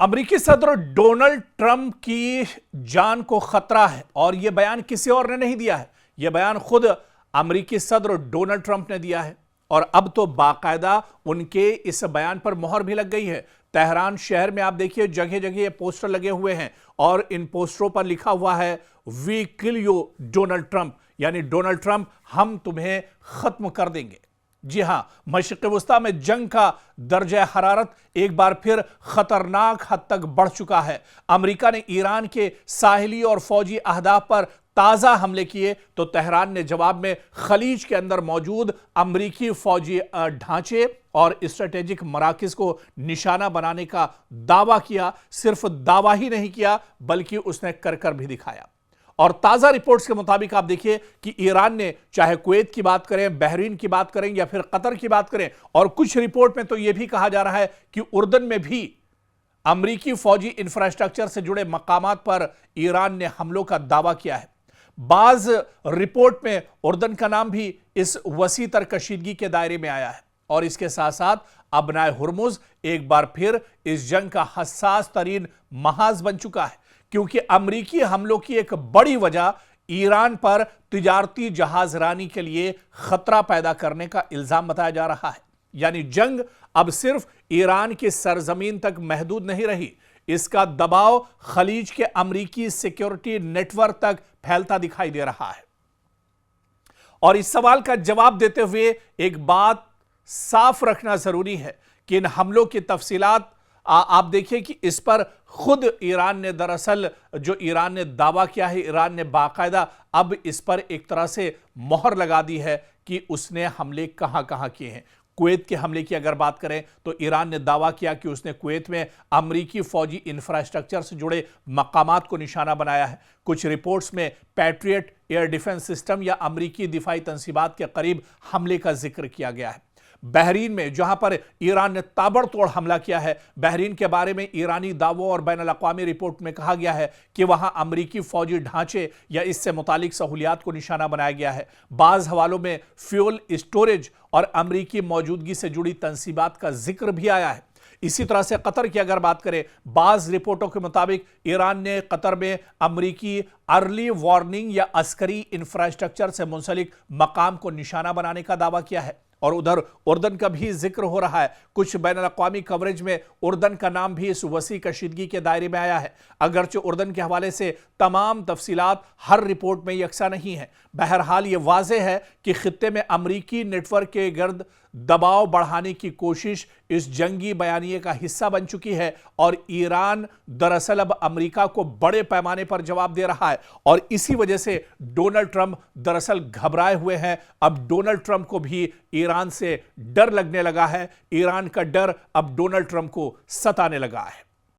अमेरिकी सदर Donald Trump की जान को खतरा है और यह बयान किसी और ने नहीं दिया है। यह बयान खुद अमेरिकी सदर डोनाल्ड ट्रंप ने दिया है और अब तो बाकायदा उनके इस बयान पर मोहर भी लग गई है। तेहरान शहर में आप देखिए जगह जगह ये पोस्टर लगे हुए हैं और इन पोस्टरों पर लिखा हुआ है we kill you Donald Trump, यानी डोनाल्ड ट्रंप हम तुम्हें खत्म कर देंगे। जी हां, मशरिक़ वुस्ता में जंग का दर्जा हरारत एक बार फिर खतरनाक हद तक बढ़ चुका है। अमेरिका ने ईरान के साहिली और फौजी अहदाफ पर ताजा हमले किए तो तेहरान ने जवाब में खलीज के अंदर मौजूद अमेरिकी फौजी ढांचे और स्ट्रेटेजिक मराकिज को निशाना बनाने का दावा किया। सिर्फ दावा ही नहीं किया बल्कि उसने कर भी दिखाया। और ताजा रिपोर्ट्स के मुताबिक आप देखिए कि ईरान ने, चाहे कुवैत की बात करें, बहरीन की बात करें या फिर कतर की बात करें, और कुछ रिपोर्ट में तो यह भी कहा जा रहा है कि उर्दन में भी अमेरिकी फौजी इंफ्रास्ट्रक्चर से जुड़े मकामात पर ईरान ने हमलों का दावा किया है। बाज रिपोर्ट में उर्दन का नाम भी इस वसी तर कशीदगी के दायरे में आया है और इसके साथ साथ अबनाए हुर्मुज एक बार फिर इस जंग का हसास तरीन महाज बन चुका है, क्योंकि अमेरिकी हमलों की एक बड़ी वजह ईरान पर तिजारती जहाजरानी के लिए खतरा पैदा करने का इल्जाम बताया जा रहा है। यानी जंग अब सिर्फ ईरान की सरजमीन तक महदूद नहीं रही, इसका दबाव खलीज के अमेरिकी सिक्योरिटी नेटवर्क तक फैलता दिखाई दे रहा है। और इस सवाल का जवाब देते हुए एक बात साफ रखना जरूरी है कि इन हमलों की तफसीलात आप देखिए कि इस पर खुद ईरान ने, दरअसल जो ईरान ने दावा किया है, ईरान ने बाकायदा अब इस पर एक तरह से मोहर लगा दी है कि उसने हमले कहां कहां किए हैं। कुवैत के हमले की अगर बात करें तो ईरान ने दावा किया कि उसने कुवैत में अमेरिकी फौजी इंफ्रास्ट्रक्चर से जुड़े मकामात को निशाना बनाया है। कुछ रिपोर्ट्स में पैट्रियट एयर डिफेंस सिस्टम या अमेरिकी दिफाई तंसीबात के करीब हमले का जिक्र किया गया है। बहरीन में, जहां पर ईरान ने ताबड़तोड़ हमला किया है, बहरीन के बारे में ईरानी दावों और बैनुल अक़वामी रिपोर्ट में कहा गया है कि वहां अमेरिकी फौजी ढांचे या इससे मुतालिक सहूलियात को निशाना बनाया गया है। बाज़ हवालों में फ्यूल स्टोरेज और अमेरिकी मौजूदगी से जुड़ी तंसीबात का जिक्र भी आया है। इसी तरह से कतर की अगर बात करें, बाज़ रिपोर्टों के मुताबिक ईरान ने कतर में अमेरिकी अर्ली वार्निंग या अस्करी इंफ्रास्ट्रक्चर से मुंसलिक मकाम को निशाना बनाने का दावा किया है। और उधर उर्दन का भी जिक्र हो रहा है। कुछ बैनुल अक़वामी कवरेज में उर्दन का नाम भी इस वसी कशीदगी के दायरे में आया है, अगरचे उर्दन के हवाले से तमाम तफसीलात हर रिपोर्ट में यकसा नहीं है। बहरहाल ये वाज़ेह है कि खित्ते में अमरीकी नेटवर्क के गर्द दबाव बढ़ाने की कोशिश इस जंगी बयानिए का हिस्सा बन चुकी है और ईरान दरअसल अब अमेरिका को बड़े पैमाने पर जवाब दे रहा है और इसी वजह से डोनाल्ड ट्रंप दरअसल घबराए हुए हैं। अब डोनाल्ड ट्रंप को भी ईरान से डर लगने लगा है, ईरान का डर अब डोनाल्ड ट्रंप को सताने लगा है।